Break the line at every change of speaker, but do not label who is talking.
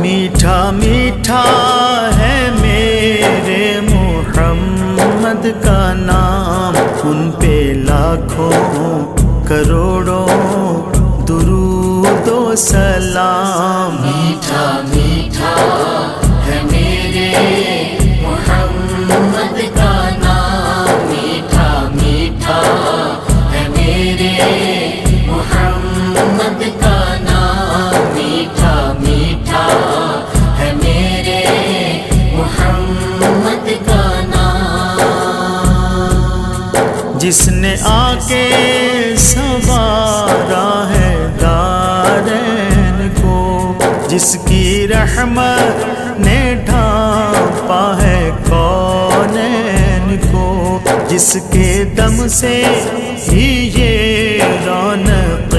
میٹھا میٹھا ہے میرے محمد کا نام، ان پہ لاکھوں کروڑوں درود و سلام۔
میٹھا میٹھا ہے میرے محمد کا نام، میٹھا میٹھا ہے میرے محمد کا نام، میٹھا میٹھا ہے میرے محمد کا نام۔
جس نے آ کے سنوارا ہے دارین کو، جس کی رحمت نے ڈھانپا ہے کونین کو، جس کے دم سے ہی یہ رونق